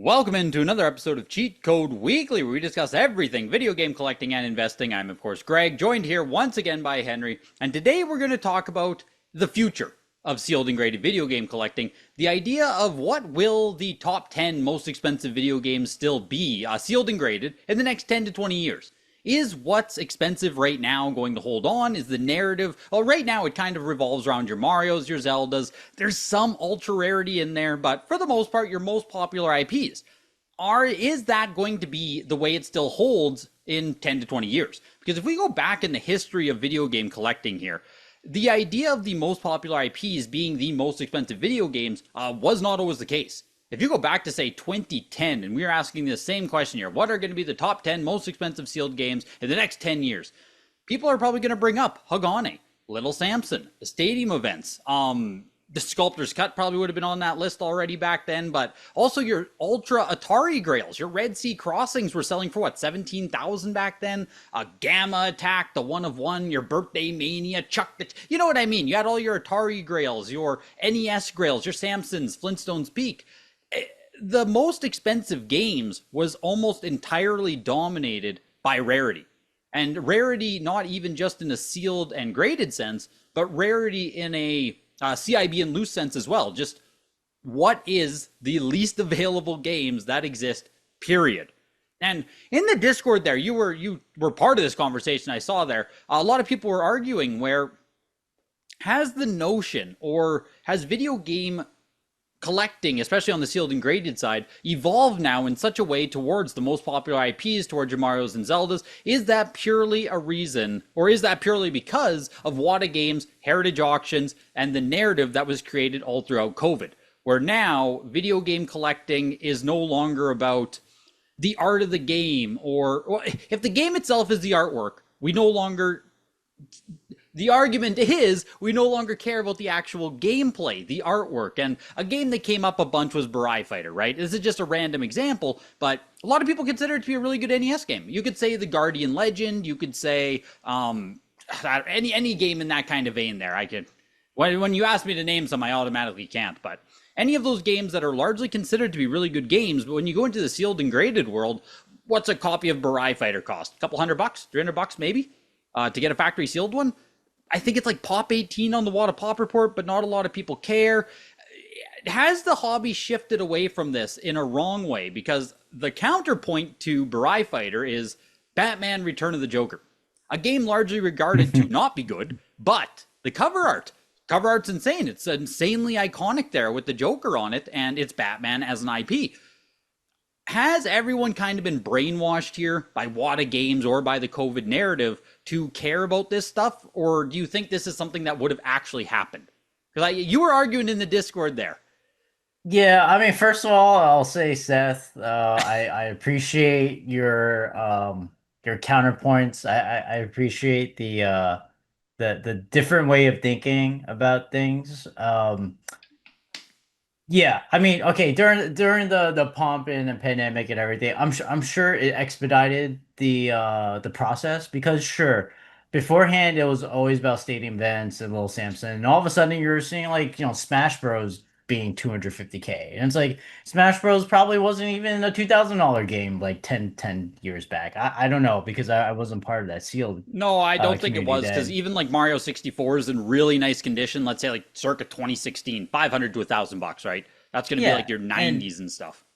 Welcome into another episode of Cheat Code Weekly, where we discuss everything video game collecting and investing. I'm, of course, Greg, joined here once again by Henry, and today we're going to talk about the future of sealed and graded video game collecting. The idea of what will the top 10 most expensive video games still be, sealed and graded, in the next 10 to 20 years. Is what's expensive right now going to hold on? Is the narrative... Well, right now it kind of revolves around your Marios, your Zeldas. There's some ultra rarity in there, but for the most part, your most popular IPs. Is that going to be the way it still holds in 10 to 20 years? Because if we go back in the history of video game collecting here, the idea of the most popular IPs being the most expensive video games was not always the case. If you go back to, say, 2010, and we were asking the same question here, what are going to be the top 10 most expensive sealed games in the next 10 years? People are probably going to bring up Hagane, Little Samson, the Stadium events. The Sculptor's Cut probably would have been on that list already back then, but also your Ultra Atari Grails. Your Red Sea Crossings were selling for, what, 17,000 back then? Gamma Attack, the One of One, your Birthday Mania, you know what I mean? You had all your Atari Grails, your NES Grails, your Samsons, Flintstones Peak. The most expensive games was almost entirely dominated by Rarity. And Rarity, not even just in a sealed and graded sense, but Rarity in a CIB and loose sense as well. Just what is the least available games that exist, period. And in the Discord there, you were part of this conversation I saw there. A lot of people were arguing where has the notion, or has video game collecting, especially on the sealed and graded side, evolved now in such a way towards the most popular IPs, towards your Marios and Zeldas? Is that purely a reason, or is that purely because of WATA games, heritage auctions, and the narrative that was created all throughout COVID? Where now, video game collecting is no longer about the art of the game, or if the game itself is the artwork, we no longer... The argument is we no longer care about the actual gameplay, the artwork. And a game that came up a bunch was Burai Fighter, right? This is just a random example, but a lot of people consider it to be a really good NES game. You could say the Guardian Legend, you could say any game in that kind of vein there. When you ask me to name some, I automatically can't, but any of those games that are largely considered to be really good games, but when you go into the sealed and graded world, what's a copy of Burai Fighter cost? A couple $100, $300 maybe, to get a factory sealed one? I think it's like Pop 18 on the WATA Pop Report, but not a lot of people care. Has the hobby shifted away from this in a wrong way? Because the counterpoint to Burai Fighter is Batman Return of the Joker. A game largely regarded to not be good, but the cover art's insane. It's insanely iconic there with the Joker on it, and it's Batman as an IP. Has everyone kind of been brainwashed here by WATA games or by the COVID narrative to care about this stuff? Or do you think this is something that would have actually happened? Because you were arguing in the Discord there. Yeah, I mean, first of all, I'll say, Seth, I appreciate your counterpoints. I appreciate the different way of thinking about things. Yeah, I mean, okay, during the pomp and the pandemic and everything, I'm sure it expedited the process because sure, beforehand it was always about stadium events and Little Samson, and all of a sudden you're seeing like, Smash Bros being 250K. And it's like Smash Bros probably wasn't even a $2,000 game like ten years back. I don't know because I wasn't part of that sealed No, I don't think it community was, because then. even like Mario 64 is in really nice condition. Let's say like circa 2016, 500 to $1,000, right? That's going to be Yeah, like your and 90s and stuff.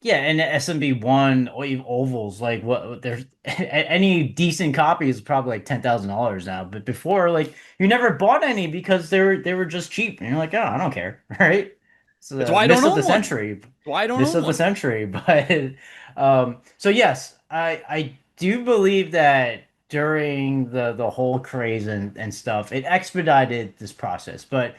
yeah, and the SMB one or even ovals, like what there's any decent copy is probably like $10,000 now. But before, like you never bought any because they were just cheap, and you're like, oh, I don't care, right? It's It's the why I don't miss of the own one. century, Why I don't miss own of the one. century. But so yes, I do believe that during the whole craze and stuff, it expedited this process. But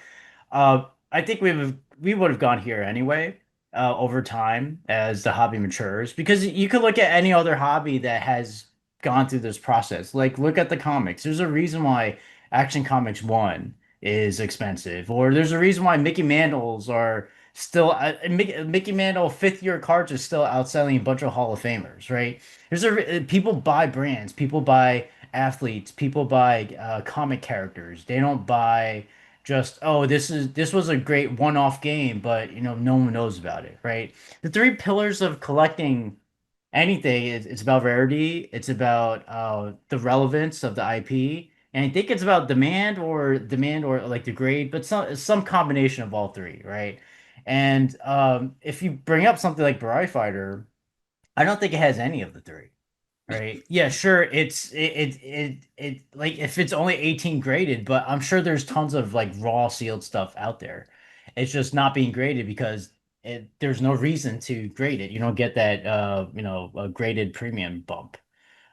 I think we would have gone here anyway over time as the hobby matures because you could look at any other hobby that has gone through this process. Like look at the comics. There's a reason why Action Comics 1 is expensive, or there's a reason why Mickey Mantles are still Mickey Mantle fifth year cards are still outselling a bunch of Hall of Famers, right? People buy brands, people buy athletes, people buy comic characters. They don't buy just, oh, this was a great one-off game, but no one knows about it, right? The three pillars of collecting anything is it's about rarity, it's about the relevance of the IP, and I think it's about demand or like the grade, but some combination of all three, right? And if you bring up something like Barai Fighter, I don't think it has any of the three. Right. Yeah, sure. It like if it's only 18 graded, but I'm sure there's tons of like raw sealed stuff out there. It's just not being graded because there's no reason to grade it. You don't get that a graded premium bump.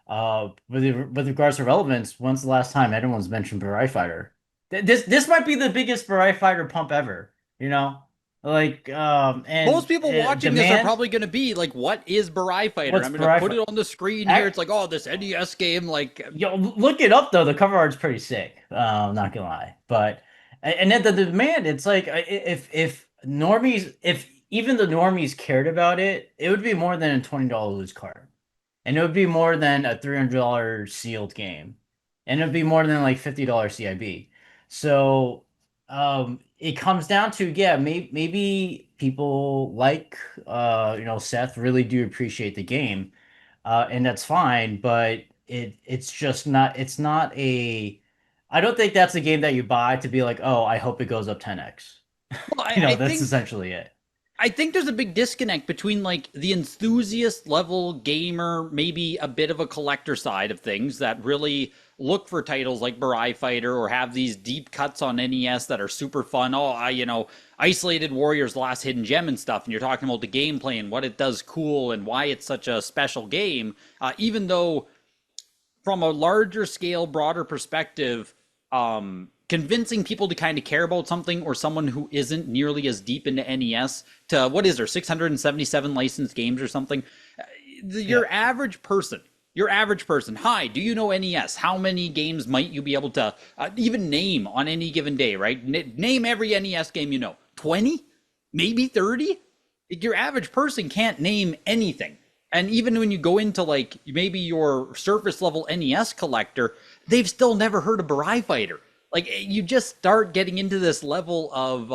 With regards to relevance, when's the last time anyone's mentioned Barai Fighter? This might be the biggest Barai Fighter pump ever, you know? Like Most and people watching this are demand, probably going to be like, "What is Barai Fighter?" what's I'm going to Barai put it Fighter? on the screen here. It's like, "Oh, this NES game." Like, Yo, look it up though. The cover art's pretty sick. Not gonna lie, but and then the demand. It's like if normies, if even the normies cared about it, it would be more than a $20 loose card, and it would be more than a $300 sealed game, and it'd be more than like $50 CIB. So, it comes down to yeah, maybe people like Seth really do appreciate the game and that's fine. But it's just not. It's not a. I don't think that's a game that you buy to be like, oh, I hope it goes up 10x. well, I That's think essentially it. I think there's a big disconnect between like the enthusiast level gamer, maybe a bit of a collector side of things that really look for titles like Barai Fighter or have these deep cuts on NES that are super fun. Oh, Isolated Warriors Last Hidden Gem and stuff. And you're talking about the gameplay and what it does cool and why it's such a special game. Even though from a larger scale, broader perspective, convincing people to kind of care about something or someone who isn't nearly as deep into NES to what is there 677 licensed games or something. Yeah. Your average person, hi, do you know NES? How many games might you be able to even name on any given day, right? Name every NES game you know. 20? Maybe 30? Your average person can't name anything. And even when you go into like maybe your surface level NES collector, they've still never heard of Barai Fighter. Like you just start getting into this level of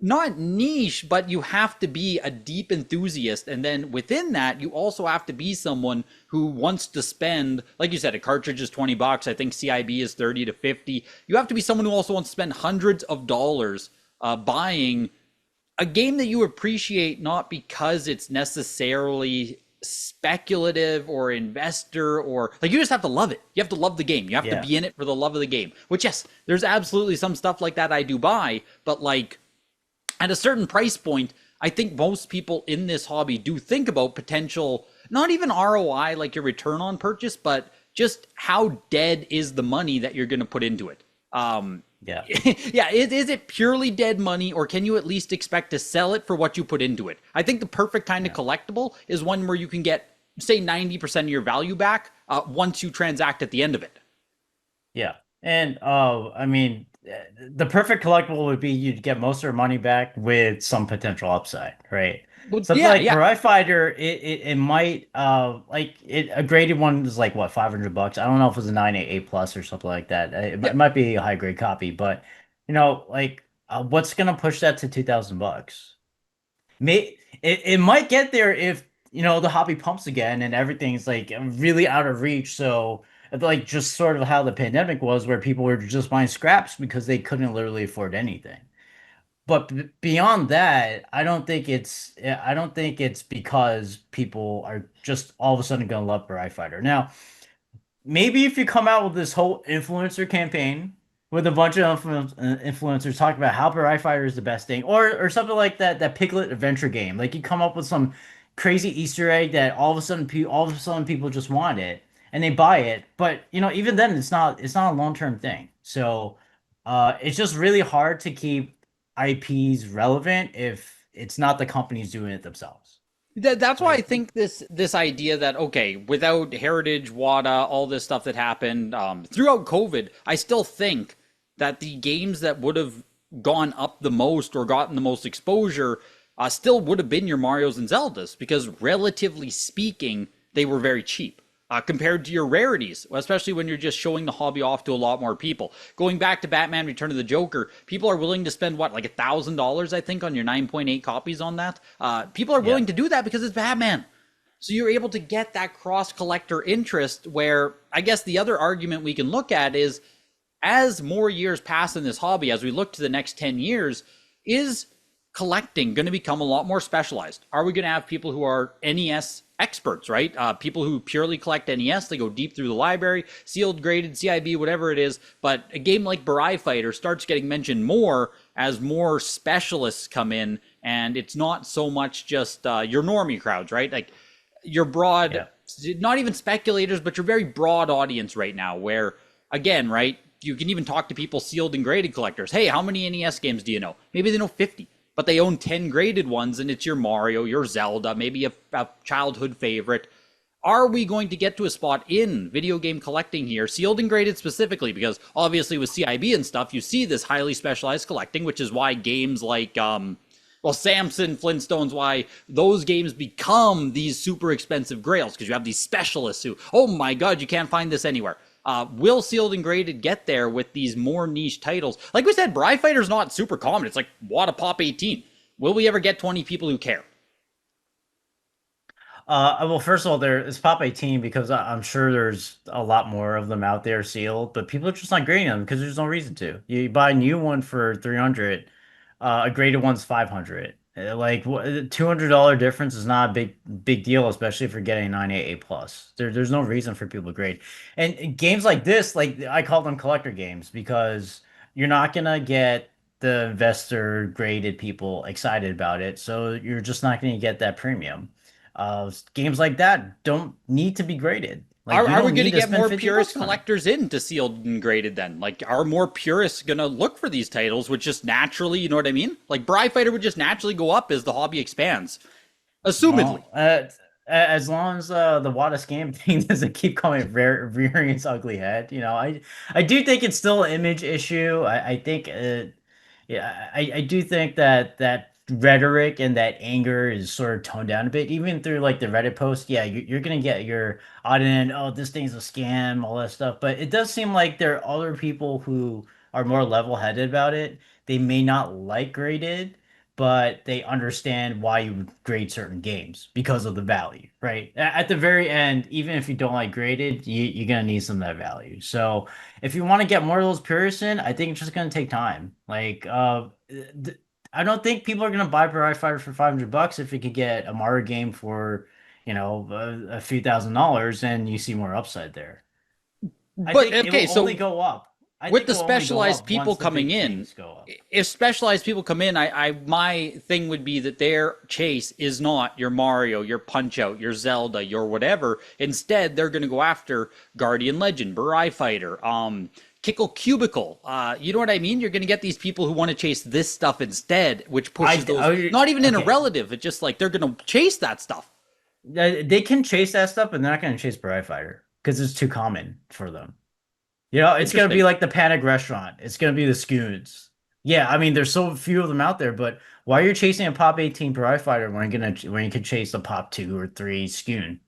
not niche, but you have to be a deep enthusiast. And then within that, you also have to be someone who wants to spend, like you said, a cartridge is $20. I think CIB is 30 to 50. You have to be someone who also wants to spend hundreds of dollars buying a game that you appreciate, not because it's necessarily speculative or investor or like you just have to love it. You have to love the game. You have to Yeah. be in it for the love of the game. Which yes, there's absolutely some stuff like that I do buy, but like at a certain price point, I think most people in this hobby do think about potential, not even ROI like your return on purchase, but just how dead is the money that you're going to put into it. Yeah. Yeah, is it purely dead money, or can you at least expect to sell it for what you put into it? I think the perfect kind of Yeah. collectible is one where you can get, say, 90% of your value back once you transact at the end of it. Yeah. And I mean, the perfect collectible would be you'd get most of your money back with some potential upside, right? Well, Something yeah, like yeah, Barai Fighter, it might like it a graded one is like what $500. I don't know if it was a 988 plus or something like that. yeah. It might be a high grade copy, but like what's gonna push that to $2,000? It might get there if the hobby pumps again and everything's like really out of reach. So like just sort of how the pandemic was, where people were just buying scraps because they couldn't literally afford anything. But beyond that, I don't think it's because people are just all of a sudden gonna love Barai Fighter. Now, maybe if you come out with this whole influencer campaign with a bunch of influencers talking about how Barai Fighter is the best thing, or something like that Piglet adventure game, like you come up with some crazy Easter egg that all of a sudden people just want it and they buy it. But even then, it's not a long term thing. So, it's just really hard to keep IPs relevant if it's not the companies doing it themselves, That's why I right? think this idea that okay, without Heritage, WATA, all this stuff that happened throughout COVID, I still think that the games that would have gone up the most or gotten the most exposure still would have been your Mario's and Zeldas because relatively speaking, they were very cheap. compared to your rarities, especially when you're just showing the hobby off to a lot more people. Going back to Batman Return of the Joker, people are willing to spend what, like $1,000, I think, on your 9.8 copies on that. People are Yeah. willing to do that because it's Batman. So you're able to get that cross collector interest where I guess the other argument we can look at is as more years pass in this hobby, as we look to the next 10 years, is collecting going to become a lot more specialized? Are we going to have people who are NES experts, right? People who purely collect NES, they go deep through the library, sealed, graded, CIB, whatever it is. But a game like Barai Fighter starts getting mentioned more as more specialists come in, and it's not so much just your normie crowds, right? Like your broad, Yeah. not even speculators, but your very broad audience right now, where, again, right, you can even talk to people sealed and graded collectors. Hey, how many NES games do you know? Maybe they know 50, but they own 10 graded ones, and it's your Mario, your Zelda, maybe a childhood favorite. Are we going to get to a spot in video game collecting here, sealed and graded specifically? Because obviously with CIB and stuff, you see this highly specialized collecting, which is why games like well, Samson, Flintstones, why those games become these super expensive grails, because you have these specialists who, oh my god, you can't find this anywhere. Will sealed and graded get there with these more niche titles? Like we said, Bri Fighter's not super common. It's like WATA Pop 18. Will we ever get 20 people who care? Well, first of all, there is Pop 18 because I'm sure there's a lot more of them out there sealed, but people are just not grading them because there's no reason to. You buy a new one for 300, a graded one's 500. Like $200 difference is not a big deal, especially if you're getting a 98A plus. There's no reason for people to grade. And games like this, like I call them collector games because you're not gonna get the investor graded people excited about it, so you're just not gonna get that premium. Games like that don't need to be graded. Like you Are we don't going to need to get spend more 50 purist bucks on it. collectors into sealed and graded then? Like, are more purists going to look for these titles, which just naturally, you know what I mean? Like, Bri Fighter would just naturally go up as the hobby expands, assumedly. Well, as long as the WATA scam thing doesn't keep coming rearing its ugly head, I do think it's still an image issue. I think yeah, I do think that rhetoric and that anger is sort of toned down a bit, even through like the Reddit post. Yeah, you're gonna get your audience, oh, this thing's a scam, all that stuff. But it does seem like there are other people who are more level-headed about it. They may not like graded, but they understand why you would grade certain games because of the value, right? At the very end, even if you don't like graded, you're gonna need some of that value. So if you want to get more of those purists in, I think it's just gonna take time. Like, I don't think people are gonna buy Variety Fighter for 500 bucks if you could get a Mario game for, a few $1,000s, and you see more upside there. I But, think it okay, will only so go up. I with think the it will only go specialized up people once the coming big in, things go up. if specialized people come in, my thing would be that their chase is not your Mario, your Punch Out, your Zelda, your whatever. Instead, they're going to go after Guardian Legend, Burai Fighter, Kickle Cubicle. You know what I mean? You're going to get these people who want to chase this stuff instead, which pushes those. Not even in a Okay. relative. It's just like they're going to chase that stuff. They can chase that stuff, but they're not going to chase Variety Fighter because it's too common for them. It's gonna be Interesting. like the Panic Restaurant. It's gonna be the Scoons. Yeah, I mean, there's so few of them out there, but why are you chasing a Pop 18 Pro Fighter when you could chase a Pop 2 or 3 Scoon?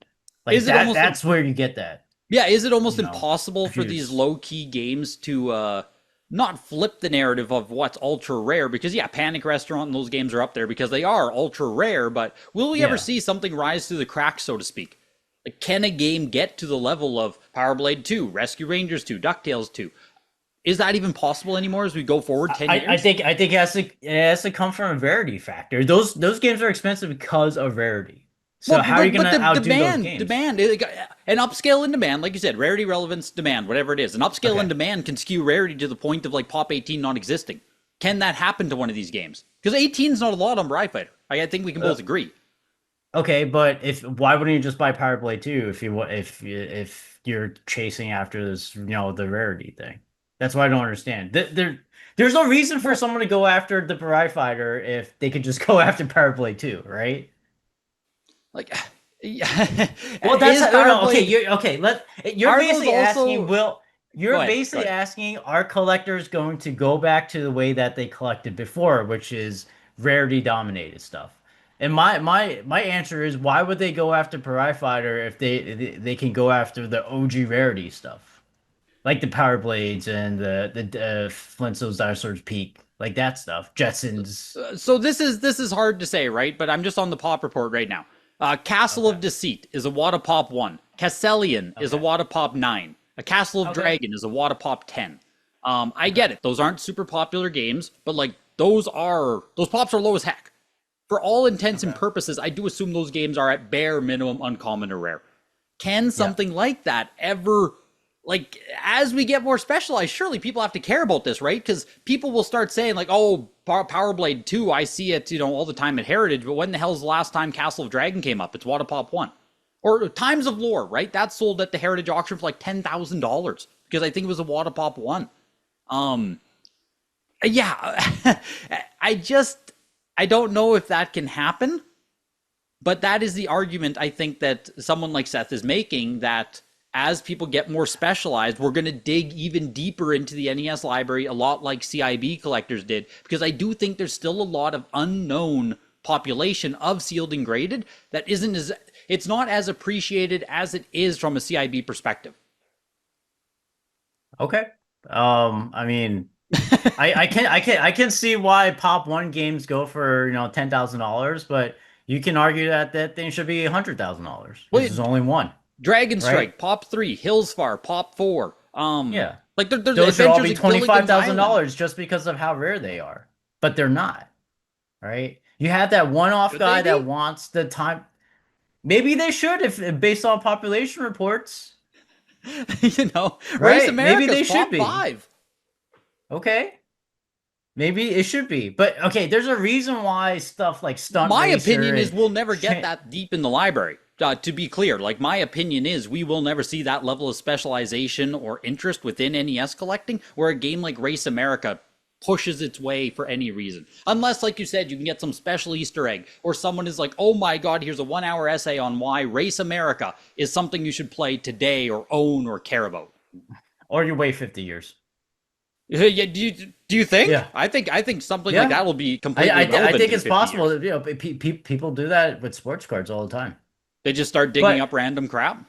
Like Is it that almost that's where you get that, Yeah, is it almost impossible for these confused. low key games to not flip the narrative of what's ultra rare? Because yeah, Panic Restaurant and those games are up there because they are ultra rare, but will we ever Yeah. see something rise through the cracks, so to speak? Like, can a game get to the level of Power Blade 2, Rescue Rangers 2, DuckTales 2? Is that even possible anymore as we go forward 10 years? I think it has to come from a rarity factor. Those games are expensive because of rarity. Well, So how are you but gonna the outdo those games? demand, an upscale in demand, like you said, rarity, relevance, demand, whatever it is, an upscale in Okay. demand can skew rarity to the point of like Pop 18 not existing. Can that happen to one of these games? Because 18 is not a lot on Bri Fighter. I think we can Uh, both agree. Okay, but if why wouldn't you just buy Power Play 2 if you're chasing after this, the rarity thing? That's what I don't understand. There's no reason for Well, someone to go after the Barai Fighter if they could just go after Power Play 2, right? like, yeah, Well, that's is no, Power no, okay, Blade? you're Are those basically asking, also? will Go you're ahead. Go basically ahead. asking, are collectors going to go back to the way that they collected before, which is rarity dominated stuff? And my answer is, why would they go after Pariah Fighter if they can go after the OG Rarity stuff, like the Power Blades and the Flintstones Dinosaurs Peak, like that stuff, Jetsons. So this is hard to say, right? But I'm just on the pop report right now. Castle Okay, of Deceit is a WATA Pop 1. Castellian is a okay, WATA Pop 9. A Castle of okay, Dragon is a WATA Pop 10. I okay. get it. Those aren't super popular games, but like those pops are low as heck. For all intents and Okay. purposes, I do assume those games are at bare minimum uncommon or rare. Can Yeah. something like that ever, like, as we get more specialized, surely people have to care about this, right? Because people will start saying like, oh, Power Blade 2, I see it, all the time at Heritage, but when the hell's the last time Castle of Dragon came up? It's WATA Pop 1. Or Times of Lore, right? That's sold at the Heritage auction for like $10,000 because I think it was a WATA Pop 1. Um, yeah, I just, I don't know if that can happen, but that is the argument I think that someone like Seth is making, that as people get more specialized, we're going to dig even deeper into the NES library, a lot like CIB collectors did, because I do think there's still a lot of unknown population of sealed and graded that isn't as, it's not as appreciated as it is from a CIB perspective. Okay. I mean, I can see why Pop One games go for, $10,000, but you can argue that that thing should be $100,000 because Well, there's only one, Dragon right? Strike, Pop 3, Hillsfar, Pop 4. Yeah. Like there's Those should all Adventures be in Gilligan's Island. $25,000 just because of how rare they are. But they're not, right? You have that one-off Should they guy that be? wants the time. Maybe they should, if based on population reports, Race right? Maybe America's they should Pop be. 5. Okay. Maybe it should be. But okay, there's a reason why stuff like Stunt My Racer opinion is and we'll never get that deep in the library. To be clear, like my opinion is we will never see that level of specialization or interest within NES collecting where a game like Race America pushes its way for any reason. Unless, like you said, you can get some special Easter egg or someone is like, oh my God, here's a 1 hour essay on why Race America is something you should play today or own or care about. or you wait 50 years. Yeah, do you think? Yeah. I think something like Yeah. that will be I completely I, th- I irrelevant think in it's 50 possible years. that, people do that with sports cards all the time. They just start digging But up random crap.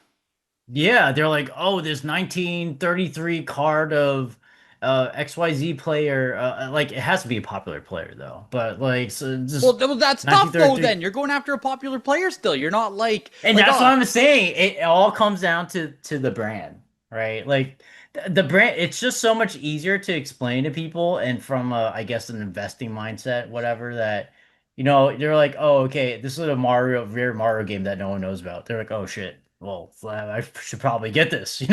yeah, they're like, oh, this 1933 card of XYZ player. Like, it has to be a popular player though. But like, so just Well, that's tough though. 1933. Then you're going after a popular player still. You're not And like that's what oh, I'm saying. It all comes down to the brand, right? Like the brand, it's just so much easier to explain to people, and from I guess an investing mindset, whatever, that they're like, oh, okay, this is a rare Mario game that no one knows about. They're like, oh shit. Well, I should probably get this.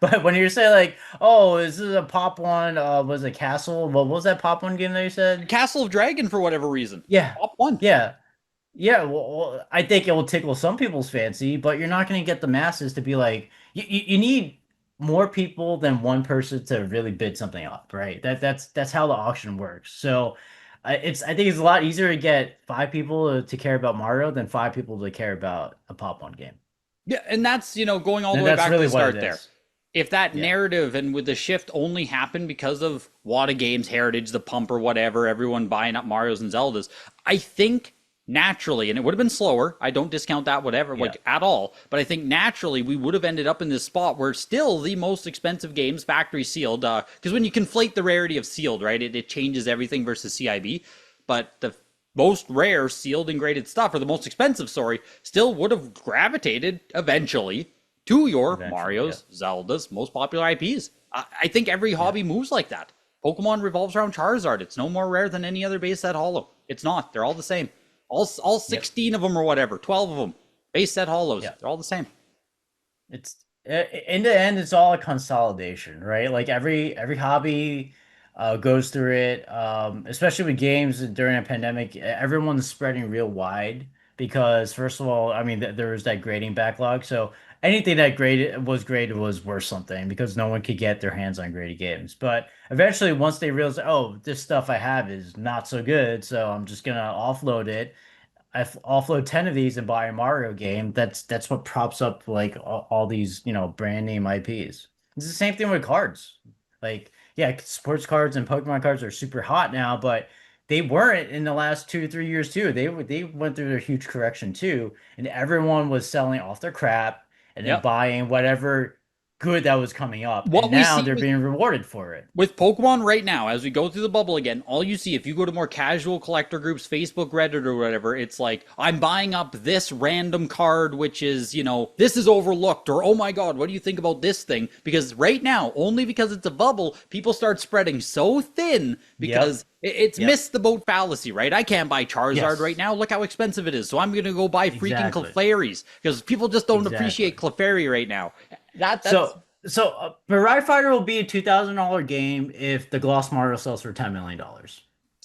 But when you're saying like, oh, is this a pop one? Was it Castle? What was that pop one game that you said? Castle of Dragon for whatever reason. Yeah, Top one. yeah. Yeah, well, I think it will tickle some people's fancy, but you're not going to get the masses to be like, you need more people than one person to really bid something up, right? That's how the auction works. So, I think it's a lot easier to get five people to care about Mario than five people to care about a Pop One game. Yeah, and that's going all the And way that's back to really the what it start there. is. If that Yeah. narrative and with the shift only happened because of WATA Games Heritage, the pump or whatever, everyone buying up Mario's and Zeldas, I think naturally, and it would have been slower. I don't discount that whatever Yeah. like at all, but I think naturally we would have ended up in this spot where still the most expensive games factory sealed. Because when you conflate the rarity of sealed, right, it changes everything versus CIB. But the most rare sealed and graded stuff, or the most expensive, sorry, still would have gravitated eventually to your Eventually, yeah. Mario's, Zelda's, most popular IPs. I think every Yeah. hobby moves like that. Pokemon revolves around Charizard. It's no more rare than any other base set holo. It's not. They're all the same. All Yep. 16 of them or whatever, 12 of them, base set holos. Yeah. They're all the same. It's in the end, it's all a consolidation, right? Like every hobby goes through it. Especially with games during a pandemic, everyone's spreading real wide because first of all, I mean, there was that grading backlog, so anything that graded was worth something because no one could get their hands on graded games. But eventually, once they realized, oh, this stuff I have is not so good, so I'm just gonna offload it. Offload 10 of these and buy a Mario game. That's what props up like all these, brand name IPs. It's the same thing with cards. Like, yeah, sports cards and Pokemon cards are super hot now, but they weren't in the last 2 or 3 years too. They went through their huge correction too, and everyone was selling off their crap and then Yep. buying whatever good that was coming up, and What we now see they're being rewarded for it. with Pokemon right now, as we go through the bubble again, all you see, if you go to more casual collector groups, Facebook, Reddit, or whatever, it's like, I'm buying up this random card, which is, this is overlooked, or oh my god, what do you think about this thing? Because right now, only because it's a bubble, people start spreading so thin Yep. because it's Yep. missed the boat fallacy, right? I can't buy Charizard right Yes. now. Look how expensive it is. So I'm going to go buy freaking Exactly. Clefairies because people just don't appreciate Exactly. Clefairy right now. That's So Fighter will be a $2,000 game if the Gloss Mario sells for $10 million.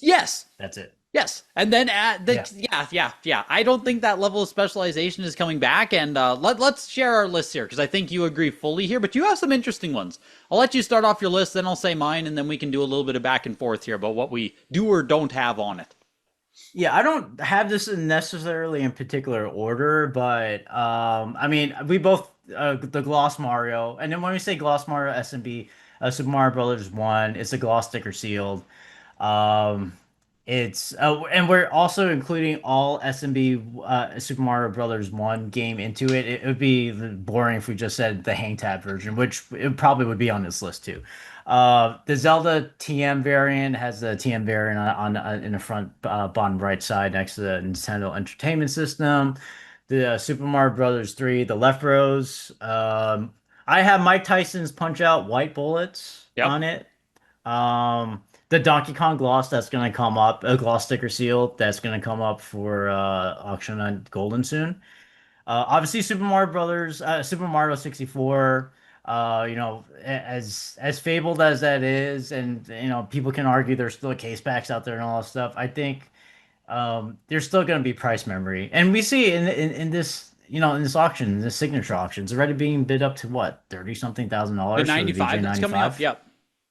yes. That's it. Yes, and then at the Yeah. yeah. I don't think that level of specialization is coming back. And let's share our list here because I think you agree fully here, but you have some interesting ones. I'll let you start off your list, then I'll say mine, and then we can do a little bit of back and forth here about what we do or don't have on it. Yeah, I don't have this necessarily in particular order, but I mean, we both the Gloss Mario, and then when we say Gloss Mario SMB, Super Mario Brothers 1, it's a gloss sticker sealed. Um, it's and we're also including all SMB Super Mario Brothers 1 game into it. It would be boring if we just said the hang tab version, which it probably would be on this list too. The Zelda TM variant has the TM variant in the front bottom right side next to the Nintendo Entertainment System. The Super Mario Brothers 3, the left rows. I have Mike Tyson's Punch Out White Bullets Yep. on it. The Donkey Kong gloss that's gonna come up, a gloss sticker seal that's gonna come up for auction on Golden soon. Obviously, Super Mario Brothers, Super Mario 64. As fabled as that is, and people can argue there's still case packs out there and all that stuff. I think there's still going to be price memory, and we see in this, in this auction, in this signature auction, it's already being bid up to what, 30 something thousand The dollars for the 95 VGA that's coming up. 95. Yep.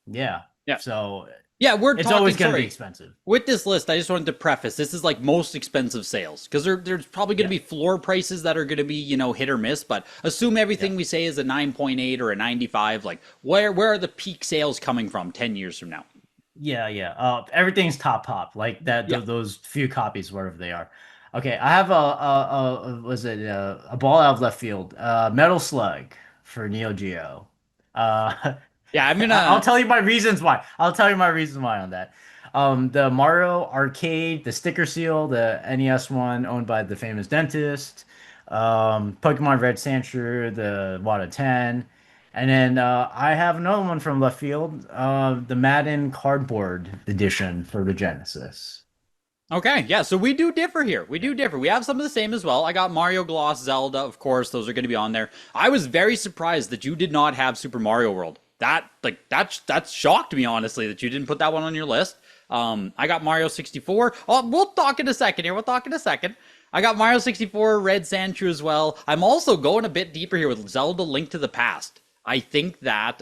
Yeah, Yeah. so Yeah, we're it's always talking. going to be Sorry, expensive. with this list, I just wanted to preface this is like most expensive sales because there's probably going to Yeah, be floor prices that are going to be hit or miss. But assume yeah. everything we say is a 9.8 or a 95. Like where are the peak sales coming from 10 years from now? Yeah, yeah. Everything's top pop like that. Yeah. Those few copies, wherever they are. Okay, I have was it a ball out of left field? Metal Slug for Neo Geo. Uh, Yeah, I'm I'll gonna. tell you my reasons why. I'll tell you my reasons why on that. The Mario arcade, the sticker seal, the NES one owned by the famous dentist. Pokemon Red Sandshrew, the WATA 10. And then I have another one from left field, the Madden cardboard edition for the Genesis. Okay, yeah, so we do differ here. We do differ. We have some of the same as well. I got Mario Gloss, Zelda, of course, those are going to be on there. I was very surprised that you did not have Super Mario World. That shocked me honestly that you didn't put that one on your list. I got Mario 64. Oh, we'll talk in a second here. We'll talk in a second. I got Mario 64, Red Sandshrew as well. I'm also going a bit deeper here with Zelda Link to the Past. I think that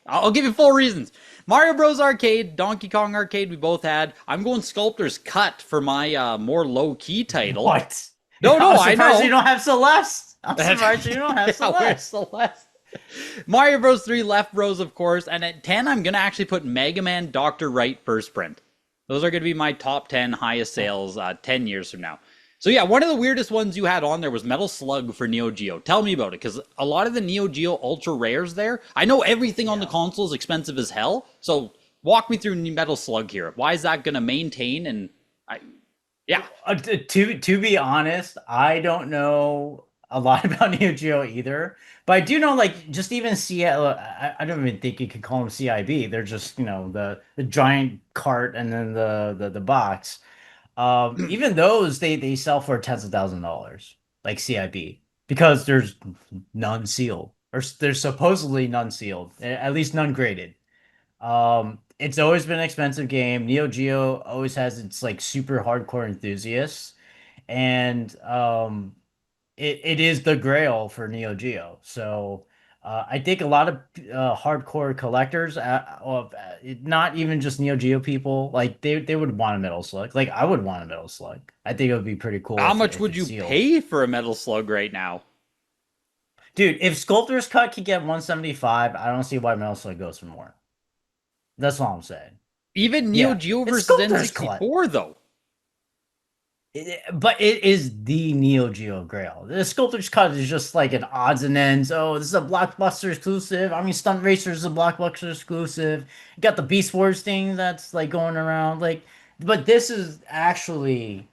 I'll give you full reasons. Mario Bros. Arcade, Donkey Kong Arcade, we both had. I'm going Sculptor's Cut for my more low key title. What? No, I'm I surprised you know. don't have Celeste. I'm surprised you don't have Yeah, where's Celeste. Celeste? Mario Bros. 3 left rows, of course, and at 10, I'm gonna actually put Mega Man Dr. Wright first print. Those are gonna be my top 10 highest sales 10 years from now. So yeah, one of the weirdest ones you had on there was Metal Slug for Neo Geo. Tell me about it, because a lot of the Neo Geo Ultra Rares there, I know everything on the Yeah. console is expensive as hell, so walk me through Metal Slug here. Why is that gonna maintain and yeah. To be honest, I don't know a lot about Neo Geo either, but I do know like just even I don't even think you could call them CIB. They're just the giant cart and then the box. Even those they sell for tens of thousands of dollars, like CIB, because there's none sealed, or there's supposedly none sealed, at least none graded. It's always been an expensive game. Neo Geo always has its like super hardcore enthusiasts, and it is the grail for Neo Geo. So I think a lot of hardcore collectors, not even just Neo Geo people, like they would want a Metal Slug. Like I would want a Metal Slug. I think it would be pretty cool How if much if would it's you sealed. pay for a Metal Slug right now? Dude, if Sculptor's Cut could get 175, I don't see why Metal Slug goes for more. That's all I'm saying. Even Neo Yeah, Geo it's versus Sculptor's Cut. N64 though. But it is the Neo Geo Grail. The Sculptor's Cut is just like an odds and ends. Oh, this is a Blockbuster exclusive. I mean, Stunt Racer is a Blockbuster exclusive. You got the Beast Wars thing that's like going around. Like, but this is actually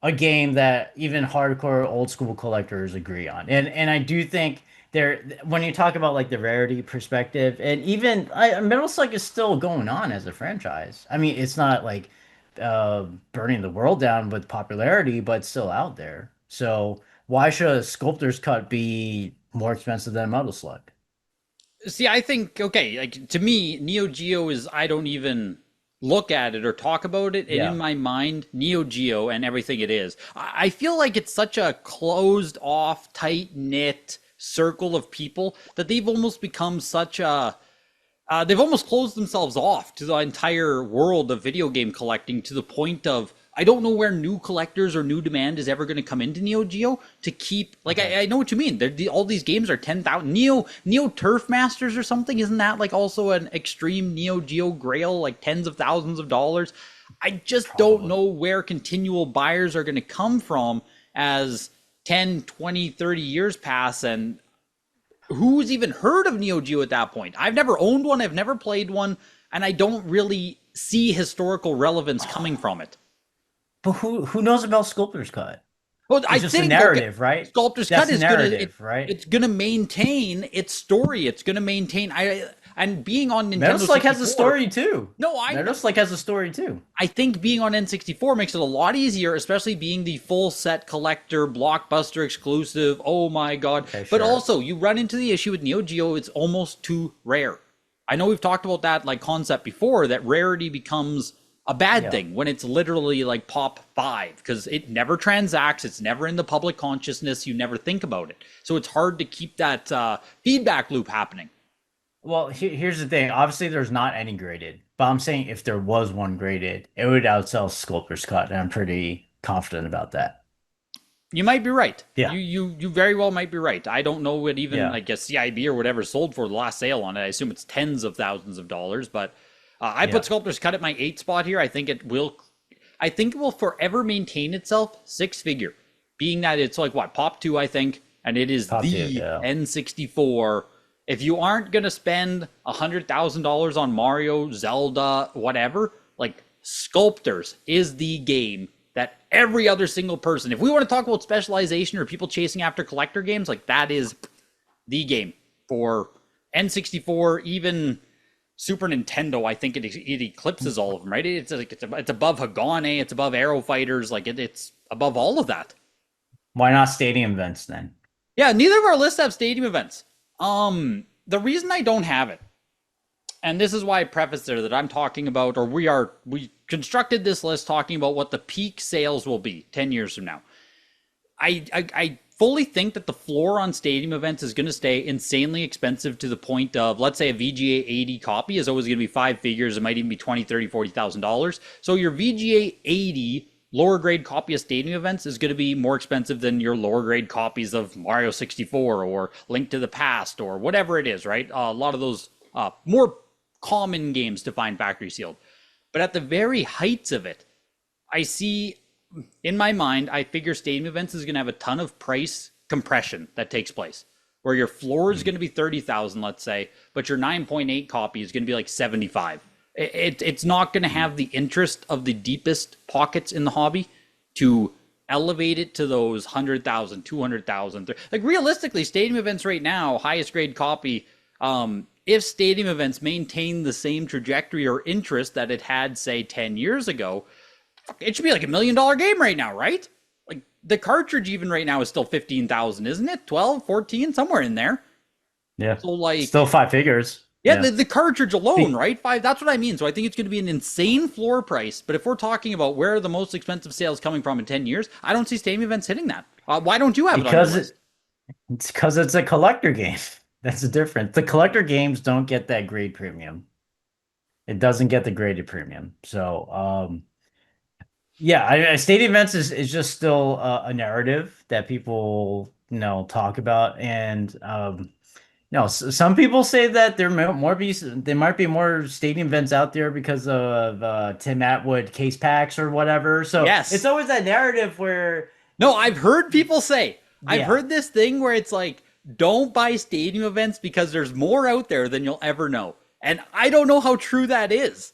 a game that even hardcore old school collectors agree on. And I do think there when you talk about like the rarity perspective, and even Metal Slug is still going on as a franchise. I mean, it's not like burning the world down with popularity, but it's still out there. So why should a Sculptor's Cut be more expensive than Metal Slug? See, I think okay, like to me, Neo Geo is I don't even look at it or talk about it, and in Yeah. my mind, Neo Geo and everything it is, I feel like it's such a closed off, tight knit circle of people that they've almost become such a they've almost closed themselves off to the entire world of video game collecting to the point of I don't know where new collectors or new demand is ever going to come into Neo Geo to keep like Okay. I know what you mean. All these games are 10,000 Neo Turf Masters or something. Isn't that like also an extreme Neo Geo Grail like tens of thousands of dollars? I just don't Probably. know where continual buyers are going to come from as 10, 20, 30 years pass and who's even heard of Neo Geo at that point? I've never owned one, I've never played one, and I don't really see historical relevance coming from it. But who knows about Sculptor's Cut? Well, I It's just a think okay, narrative, right? Sculptor's That's Cut the is gonna narrative, right? it's gonna maintain its story. It's gonna maintain I and being on Metal Nintendo Slug has a 64. story too. No, Metal Slug has a story too. I think being on N64 makes it a lot easier, especially being the full set collector, blockbuster exclusive. Oh my god. Okay, But sure. also, you run into the issue with Neo Geo, it's almost too rare. I know we've talked about that like concept before, that rarity becomes a bad Yeah. thing when it's literally like pop 5 because it never transacts, it's never in the public consciousness, you never think about it. So it's hard to keep that feedback loop happening. Well, here's the thing. Obviously, there's not any graded, but I'm saying if there was one graded, it would outsell Sculptor's Cut, and I'm pretty confident about that. You might be right. Yeah. You very well might be right. I don't know what even Yeah. like a CIB or whatever sold for the last sale on it. I assume it's tens of thousands of dollars, but I put Yeah. Sculptor's Cut at my 8 spot here. I think it will forever maintain itself 6 figure, being that it's like what Pop 2 I think, and it is Top tier. the Yeah. N64. If you aren't gonna spend $100,000 on Mario, Zelda, whatever, like Sculptors is the game that every other single person, if we want to talk about specialization or people chasing after collector games, like that is the game for N64, even Super Nintendo. I think it eclipses all of them, right? It's above Hagane, it's above Arrow Fighters, like it's above all of that. Why not stadium events then? Yeah, neither of our lists have stadium events. The reason I don't have it, and this is why I preface there that I'm talking about, or we constructed this list talking about what the peak sales will be 10 years from now. I fully think that the floor on stadium events is going to stay insanely expensive to the point of, let's say a VGA 80 copy is always going to be 5 figures. It might even be 20, 30, $40,000. So your VGA 80 lower grade copy of stadium events is going to be more expensive than your lower grade copies of Mario 64 or Link to the Past or whatever it is, right? A lot of those more common games to find factory sealed. But at the very heights of it, I see in my mind, I figure stadium events is going to have a ton of price compression that takes place, where your floor is going to be 30,000, let's say, but your 9.8 copy is going to be like 75. It's not going to have the interest of the deepest pockets in the hobby to elevate it to those 100,000, 200,000. Like realistically, stadium events right now, highest grade copy, if stadium events maintain the same trajectory or interest that it had, say, 10 years ago, it should be like $1 million game right now, right? Like the cartridge even right now is still 15,000, isn't it? 12, 14, somewhere in there. Yeah. So like Still 5 figures. yeah, Yeah. the cartridge alone, Be- right? Five, that's what I mean. So I think it's going to be an insane floor price. But if we're talking about where are the most expensive sales coming from in 10 years, I don't see Stadium events hitting that. Why don't you have it on your because list? it's because it's a collector game. That's the difference. The collector games don't get that grade premium. It doesn't get the graded premium. So, yeah, state events is just still a narrative that people talk about, and No, some people say that there might be more stadium events out there because of Tim Atwood case packs or whatever. So it's Yes. always that narrative where, No, I've heard people say, I've yeah, heard this thing where it's like, don't buy stadium events because there's more out there than you'll ever know. And I don't know how true that is.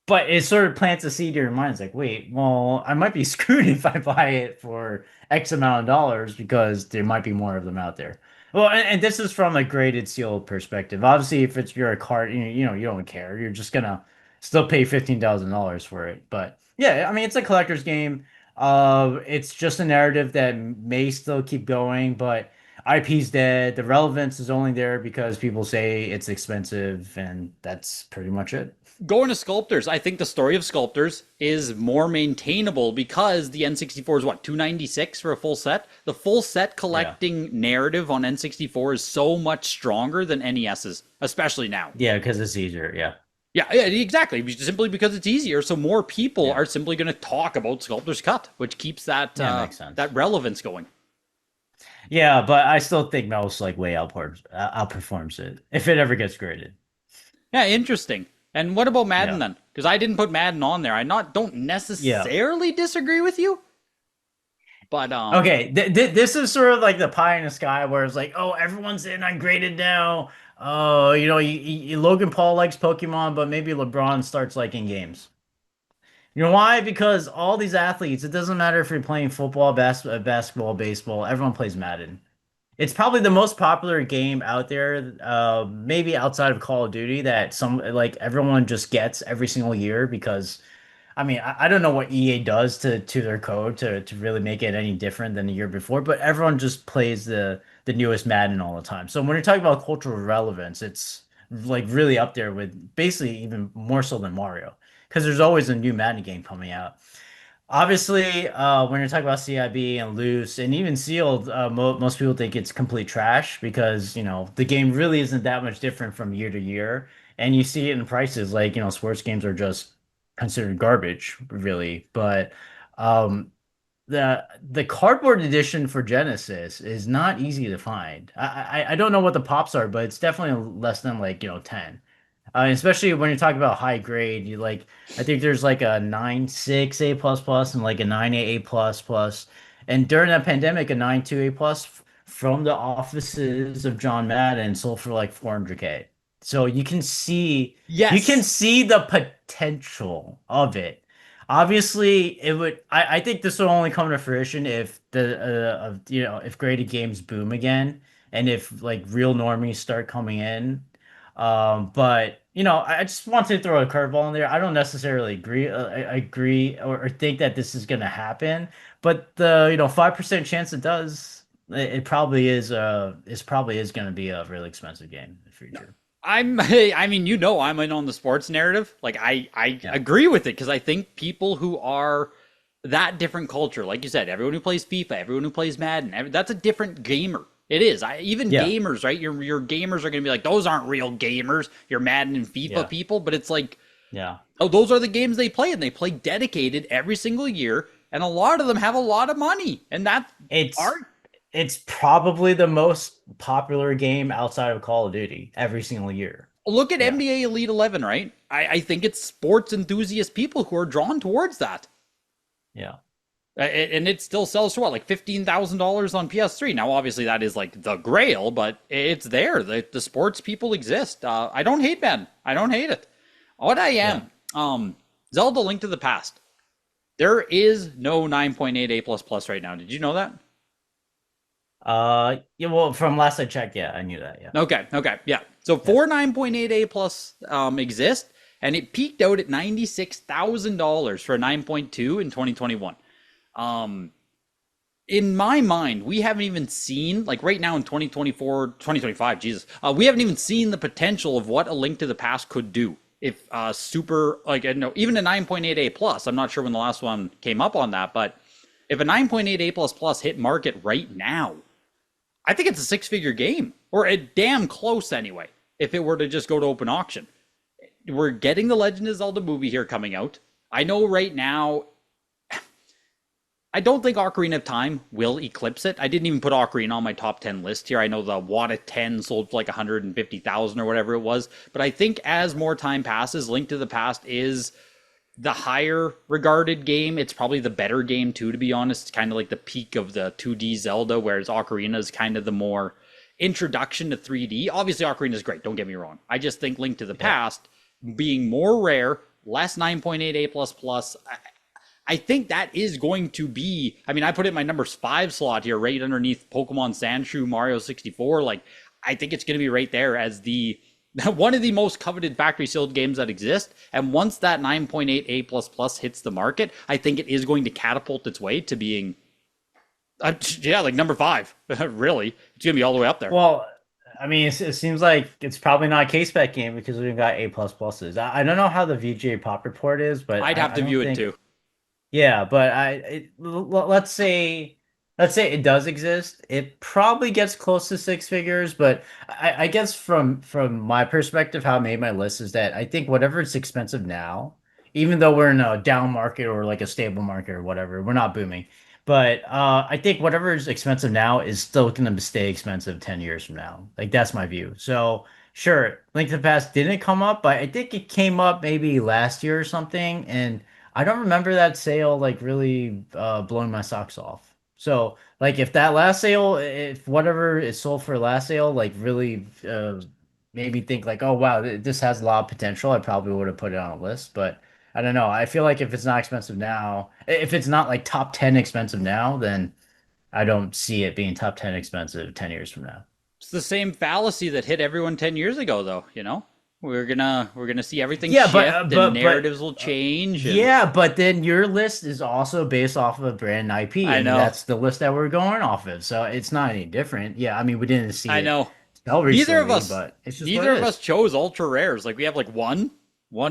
but it sort of plants a seed in your mind. It's like, wait, well, I might be screwed if I buy it for X amount of dollars because there might be more of them out there. Well, and this is from a graded sealed perspective. Obviously, if it's you're a card, you don't care. You're just gonna still pay $15,000 for it. But yeah, I mean, it's a collector's game. It's just a narrative that may still keep going, but IP's dead. The relevance is only there because people say it's expensive, and that's pretty much it. Going to sculptors, I think the story of sculptors is more maintainable because the N64 is what, 296 for a full set? The full set Yeah. collecting narrative on N64 is so much stronger than NES's, especially now. Yeah, because it's easier. Yeah. Yeah, exactly. Simply because it's easier, so more people Yeah. are simply going to talk about Sculptor's Cut, which keeps Yeah, makes sense. that relevance going. Yeah, but I still think Mouse like way outperforms it if it ever gets graded. Yeah, interesting. And what about Madden Yeah. then? Because I didn't put Madden on there. I not don't Yeah. necessarily disagree with you, but Okay, this is sort of like the pie in the sky where it's like, oh, everyone's in ungraded now. Oh, Logan Paul likes Pokemon, but maybe LeBron starts liking games. You know why? Because all these athletes, it doesn't matter if you're playing football, basketball, baseball, everyone plays Madden. It's probably the most popular game out there, maybe outside of Call of Duty, that some like everyone just gets every single year because I mean, I don't know what EA does to their code to really make it any different than the year before, but everyone just plays the newest Madden all the time. So when you're talking about cultural relevance, it's like really up there with basically even more so than Mario because there's always a new Madden game coming out. Obviously, when you're talking about CIB and loose and even sealed, most people think it's complete trash because, the game really isn't that much different from year to year. And you see it in prices like, sports games are just considered garbage, really. But um, the cardboard edition for Genesis is not easy to find. I don't know what the pops are, but it's definitely less than like, 10. Especially when you're talking about high grade, I think there's like a 9.6 A plus plus and like a 9.8 A plus plus. And during that pandemic, a 9.2 A plus from the offices of John Madden sold for like 400K. So you can yes, see the potential of it. Obviously, I think this will only come to fruition if if graded games boom again and if like real normies start coming in. But I just wanted to throw a curveball in there. I don't necessarily agree or think that this is gonna happen, but the 5% chance it does, it probably is gonna be a really expensive game in the future. I mean, I'm in on the sports narrative. Like I Yeah, agree with it because I think people who are that different culture, like you said, everyone who plays FIFA, everyone who plays Madden, that's a different gamer. It is. Even yeah, gamers, right? Your gamers are going to be like, those aren't real gamers. Your Madden and FIFA yeah, people, but it's like, yeah. oh, those are the games they play, and they play dedicated every single year, and a lot of them have a lot of money, and that's It's art. it's probably the most popular game outside of Call of Duty every single year. Look at Yeah, NBA Elite 11, right? I think it's sports enthusiast people who are drawn towards that. yeah. And it still sells for what, like $15,000 on PS3. Now, obviously, that is like the grail, but it's there. The sports people exist. I don't hate Ben. I don't hate it. What I Yeah. am, Zelda: Link to the Past. There is no 9.8 A plus plus right now. Did you know that? Yeah, well, from last I checked, yeah, I knew that. Yeah. Okay, yeah. So Yeah. four 9.8 A plus exist, and it peaked out at $96,000 for a 9.2 in 2021. Um, in my mind, we haven't even seen, like right now in 2024, 2025, Jesus, we haven't even seen the potential of what A Link to the Past could do. If super, like, no, even a 9.8 A plus, I'm not sure when the last one came up on that, but if a 9.8 A plus plus hit market right now, I think it's a six-figure game, or a damn close anyway, if it were to just go to open auction. We're getting the Legend of Zelda movie here coming out. I know right now I don't think Ocarina of Time will eclipse it. I didn't even put Ocarina on my top 10 list here. I know the WATA 10 sold for like 150,000 or whatever it was, but I think as more time passes, Link to the Past is the higher regarded game. It's probably the better game too, to be honest. It's kind of like the peak of the 2D Zelda, whereas Ocarina is kind of the more introduction to 3D. Obviously, Ocarina is great. Don't get me wrong. I just think Link to the Yeah. Past being more rare, less 9.8 A++, I think that is going to be. I mean, I put it in my number 5 slot here, right underneath Pokemon Sandshoe, Mario 64. Like, I think it's going to be right there as the one of the most coveted factory sealed games that exist. And once that 9.8 A++ hits the market, I think it is going to catapult its way to being, yeah, like number 5. Really, it's going to be all the way up there. Well, I mean, it seems like it's probably not a case spec game because we've got A++s. I don't know how the VGA pop report is, but I'd have I to don't view it think. too. Yeah, but let's say it does exist. It probably gets close to six figures, but I guess from my perspective, how I made my list is that I think whatever it's expensive now, even though we're in a down market or like a stable market or whatever, we're not booming. But I think whatever is expensive now is still going to stay expensive 10 years from now. Like that's my view. So sure, Link to the Past didn't come up, but I think it came up maybe last year or something, and I don't remember that sale like really blowing my socks off. So like if that last sale, if whatever is sold for last sale, like really made me think like, oh wow, this has a lot of potential, I probably would have put it on a list. But I don't know. I feel like if it's not expensive now, if it's not like top 10 expensive now, then I don't see it being top 10 expensive 10 years from now. It's the same fallacy that hit everyone 10 years ago, though. We're gonna see everything Yeah, but shift and narratives will change. And yeah, but then your list is also based off of a brand IP, I and know, that's the list that we're going off of. So it's not any different. Yeah, I mean, we didn't see I it know. sell Neither of recently, us, but it's just what neither it of us is. chose ultra rares. Like we have like one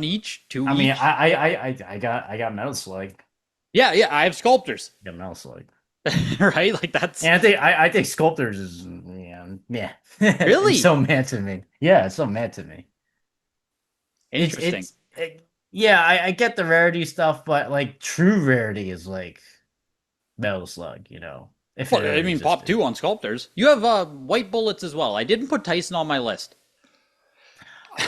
each, two I mean, each. I got Metal Slug. Yeah, yeah. I have sculptors, I got Metal Slug. right? Like that's And I think Sculptors is yeah. It's really so mad to me. Yeah, it's so mad to me. It's interesting. it's yeah, I get the rarity stuff, but like true rarity is like Metal Slug, if it Well, I ever mean, pop existed. two on sculptors. You have white bullets as well. I didn't put Tyson on my list.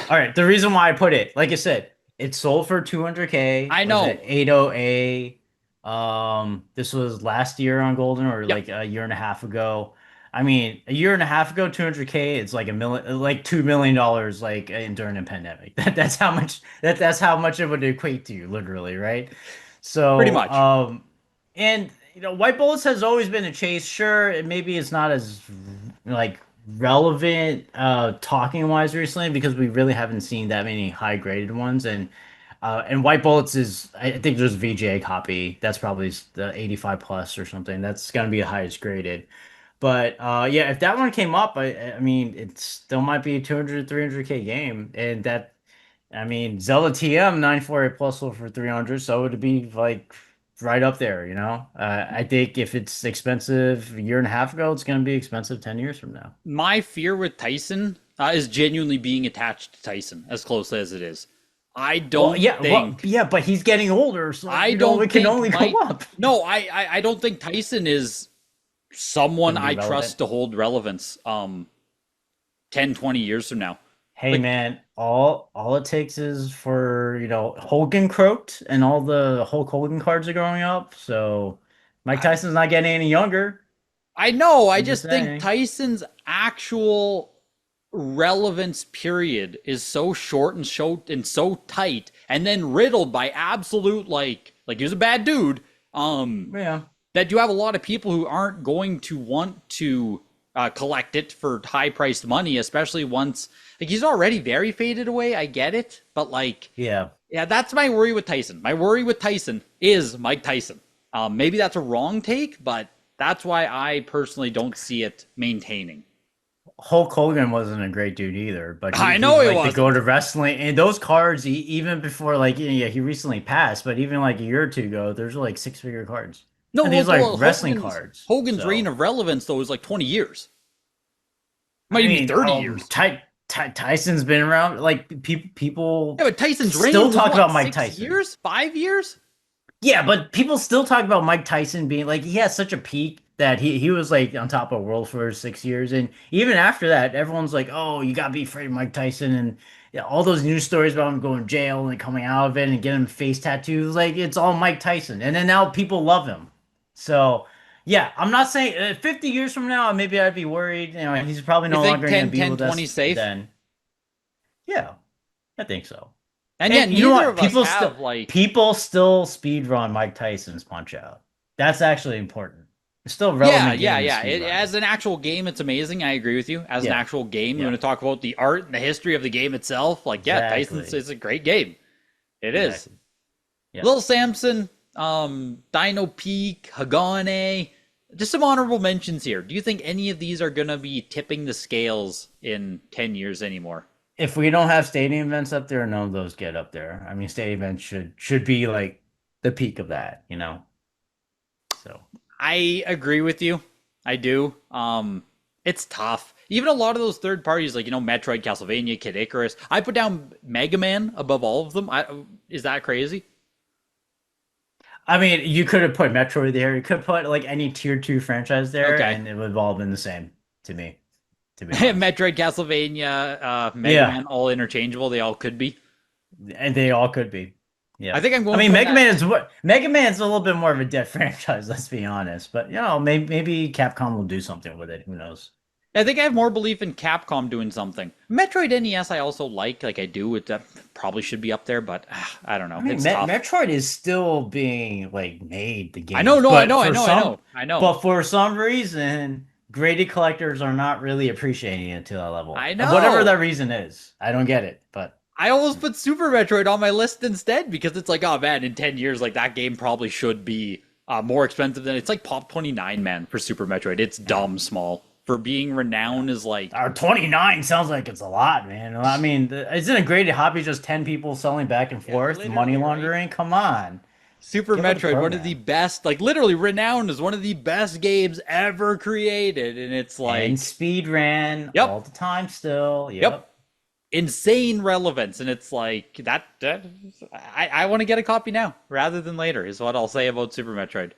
All right, the reason why I put it, like I said, it sold for 200K, I was know. at 80A. This was last year on Golden or Yep, like a year and a half ago. I mean, a year and a half ago, 200K, it's like a million, like $2 million, like during a pandemic. That's how much that's how much it would equate to, literally, right? pretty So, much. and White Bullets has always been a chase. Sure, maybe it's not as like relevant talking wise recently because we really haven't seen that many high graded ones, and White Bullets is, I think there's a VGA copy that's probably the 85 plus or something, that's gonna be the highest graded. But yeah, if that one came up, I mean it still might be a 200 300K game, and that, I mean, Zelda TM 948 plus sold for 300, so it'd be like right up there. I think if it's expensive a year and a half ago, it's going to be expensive 10 years from now. My fear with Tyson is genuinely being attached to Tyson as closely as it is. I Well, don't yeah, think. but he's getting older, so I it don't can think only go Mike. up. No, I don't think Tyson is someone Going to be I relevant. trust to hold relevance 10, 20 years from now. Hey Like man, all it takes is for, Hogan croaked and all the Hulk Hogan cards are going up, so Mike I, Tyson's not getting any younger. I know, I I'm just just think saying. Tyson's actual relevance period is so short and so tight and then riddled by absolute like he was a bad dude. Um Yeah. that you have a lot of people who aren't going to want to collect it for high priced money, especially once like he's already very faded away. I get it, but like, Yeah. yeah, that's my worry with Tyson. My worry with Tyson is Mike Tyson. Maybe that's a wrong take, but that's why I personally don't see it maintaining. Hulk Hogan wasn't a great dude either, but I he's know it like the go wasn't. to wrestling. And those cards, even before like yeah, he recently passed, but even like a year or two ago, there's like six-figure cards, No, and well, these like well wrestling cards. Hogan's reign So of relevance though is like 20 years. Might I even be mean, 30 years. Tyson's been around. Like people Yeah, but Tyson's still reign was talk what, about Mike 6 Tyson. years, 5 years? Yeah, but people still talk about Mike Tyson being like he has such a peak that he was like on top of the world for 6 years, and even after that, everyone's like, "Oh, you gotta be afraid of Mike Tyson," and yeah, all those news stories about him going to jail and coming out of it and getting face tattoos, like it's all Mike Tyson, and then now people love him. So yeah, I'm not saying 50 years from now, maybe I'd be worried. You know, he's probably You no think longer going to 10, be 10, with 20 us safe? then. Yeah, I think so. And yeah, And you know neither what? of us have like. People still speed run Mike Tyson's Punch Out. That's actually important. It's still a Yeah, relevant yeah, game to yeah. speed run. As an actual game, it's amazing. I agree with you. As an Yeah, actual game, you yeah, want to talk about the art and the history of the game itself. Like, yeah, Tyson's exactly, is a great game. It is. exactly. Yeah. Little Samson, Dino Peak, Hagane. Just some honorable mentions here. Do you think any of these are gonna be tipping the scales in 10 years anymore? If we don't have stadium events up there, none of those get up there. I mean, stadium events should be like the peak of that, you know. So I agree with you. I do. It's tough. Even a lot of those third parties, like Metroid, Castlevania, Kid Icarus. I put down Mega Man above all of them. Is that crazy? I mean, you could have put Metroid there. You could put like any tier two franchise there, Okay. and it would have all been the same to me, to be honest. Metroid, Castlevania, Mega Yeah, Man, all interchangeable. They all could be. and they all could be. I Yeah. think I'm I going mean, from that. Mega Man's a little bit more of a dead franchise, let's be honest. But maybe Capcom will do something with it. Who knows? I think I have more belief in Capcom doing something. Metroid NES, I also like I do. It probably should be up there, but I don't I know. mean, It's tough. Metroid is still being like made the I know, games, no, I know, I know, I know, I know, but for some reason, graded collectors are not really appreciating it to that level. I And whatever know. that reason is, I don't get it. But I almost put Super Metroid on my list instead because it's like, oh man, in 10 years, like that game probably should be more expensive than it's like Pop 29, man, for Super Metroid. It's yeah, dumb small. For being renowned is like, our 29 sounds like it's a lot, man. I mean, isn't a graded hobby just 10 people selling back and yeah, forth, money literally, right? laundering? Come on, Super give it a Metroid, one of the program. best, like literally renowned as one of the best games ever created. And it's And like, speed ran yep, all the time still. yep, Yep. insane relevance. And it's like, I want to get a copy now rather than later, is what I'll say about Super Metroid.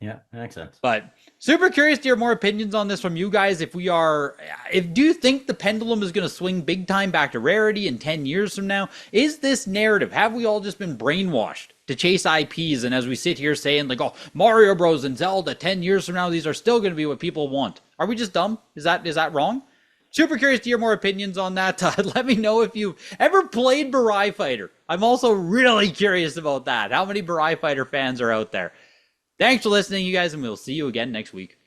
Yeah, that makes sense. But super curious to hear more opinions on this from you guys. If do you think the pendulum is going to swing big time back to Rarity in 10 years from now? Is this narrative, have we all just been brainwashed to chase IPs? And as we sit here saying like, oh, Mario Bros. And Zelda 10 years from now, these are still going to be what people want. Are we just dumb? Is that wrong? Super curious to hear more opinions on that. Let me know if you've ever played Barai Fighter. I'm also really curious about that. How many Barai Fighter fans are out there? Thanks for listening, you guys, and we'll see you again next week.